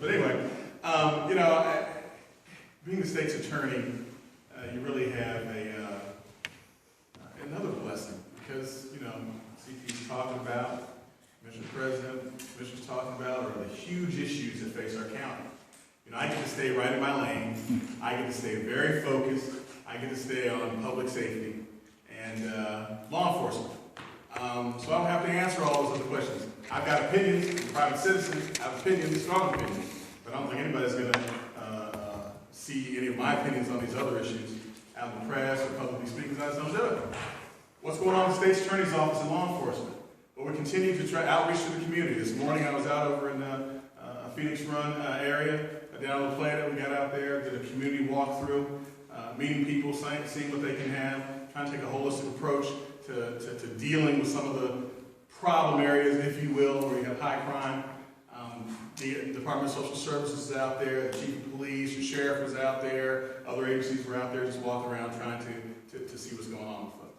But anyway, being the state's attorney, you really have another blessing because, CP's talking about, Mr. President, Commissioner's talking about are the huge issues that face our county. I get to stay right in my lane. I get to stay very focused. I get to stay on public safety and law enforcement. So I don't have to answer all those other questions. I've got opinions. I'm a private citizen. I have opinions, strong opinions. But I don't think anybody's going to see any of my opinions on these other issues out in the press or publicly speaking. I just don't do it. What's going on in the state's attorney's office and law enforcement? Well, we continue to try outreach to the community. This morning I was out over in a Phoenix Run area, down on the planet. We got out there, did a community walkthrough, meeting people, seeing what they can have, trying to take a holistic approach to dealing with some of the problem areas, if you will, where you have high crime. The Department of Social Services is out there, the Chief of Police, the Sheriff was out there, other agencies were out there just walking around trying to see what's going on with folks.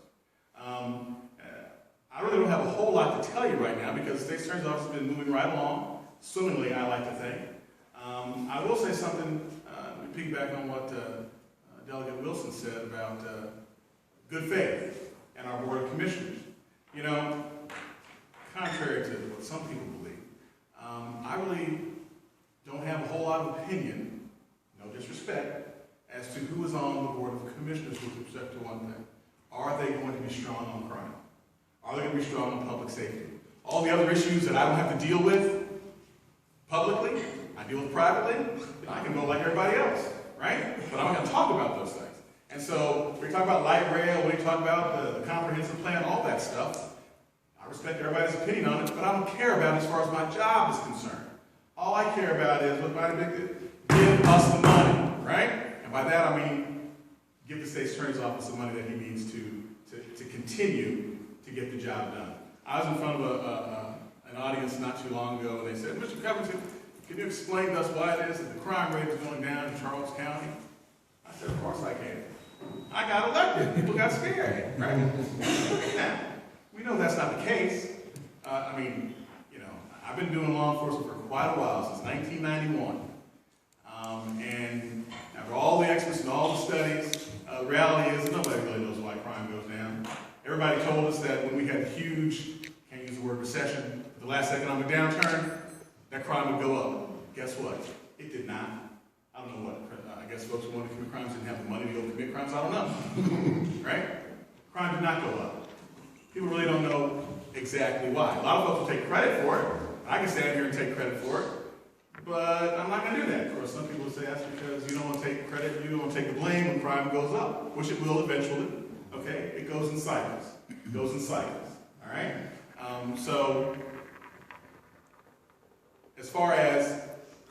I really don't have a whole lot to tell you right now because the State's Attorney's Office has been moving right along, swimmingly, I like to think. I will say something, piggyback on what Delegate Wilson said about good faith and our Board of Commissioners. Contrary to what some people believe, I really don't have a whole lot of opinion, no disrespect, as to who is on the Board of Commissioners with respect to one thing. Are they going to be strong on crime? Are they going to be strong on public safety? All the other issues that I don't have to deal with publicly, I deal with privately, I can go like everybody else, right? But I'm not going to talk about those things. And so we talk about light rail, we talk about the comprehensive plan, all that stuff. I respect everybody's opinion on it, but I don't care about it as far as my job is concerned. All I care about is give us the money, right? And by that I mean give the State's Attorney's Office the money that he needs to continue to get the job done. I was in front of an audience not too long ago, and they said, Mr. Covington, can you explain to us why it is that the crime rate is going down in Charles County? I said, of course I can. I got elected. People got scared, right? Now, we know that's not the case. I've been doing law enforcement for quite a while, since 1991. And after all the experts and all the studies, the reality is that nobody really knows why crime goes down. Everybody told us that when we had a huge, can't use the word recession, the last economic downturn, that crime would go up. Guess what? It did not. I don't know what. I guess folks who wanted to commit crimes didn't have the money to go commit crimes. I don't know. Right? Crime did not go up. People really don't know exactly why. A lot of folks will take credit for it. I can stand here and take credit for it. But I'm not going to do that. Of course, some people will say that's because you don't want to take credit, you don't want to take the blame when crime goes up, which it will eventually. Okay? It goes in cycles. It goes in cycles. All right? So, as far as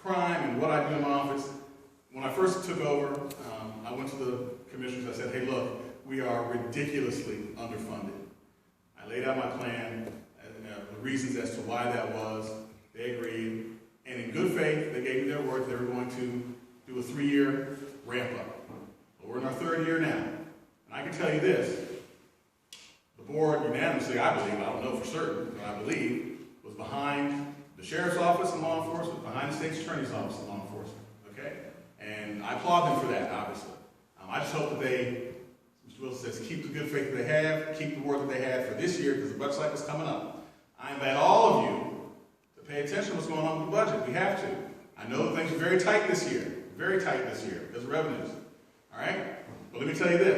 crime and what I do in my office, when I first took over, I went to the commissioners. I said, hey, look, we are ridiculously underfunded. I laid out my plan, the reasons as to why that was. They agreed. And in good faith, they gave me their word. They were going to do a 3-year ramp up. But we're in our 3rd year now. And I can tell you this. The board unanimously, I believe, I don't know for certain, but I believe, was behind the Sheriff's Office and law enforcement, behind the State's Attorney's Office and law enforcement. Okay? And I applaud them for that, obviously. I just hope that they, Mr. Wilson says, keep the good faith that they have, keep the word that they had for this year, because the budget cycle is coming up. I invite all of you to pay attention to what's going on with the budget. We have to. I know that things are very tight this year, because of revenues. All right? But let me tell you this.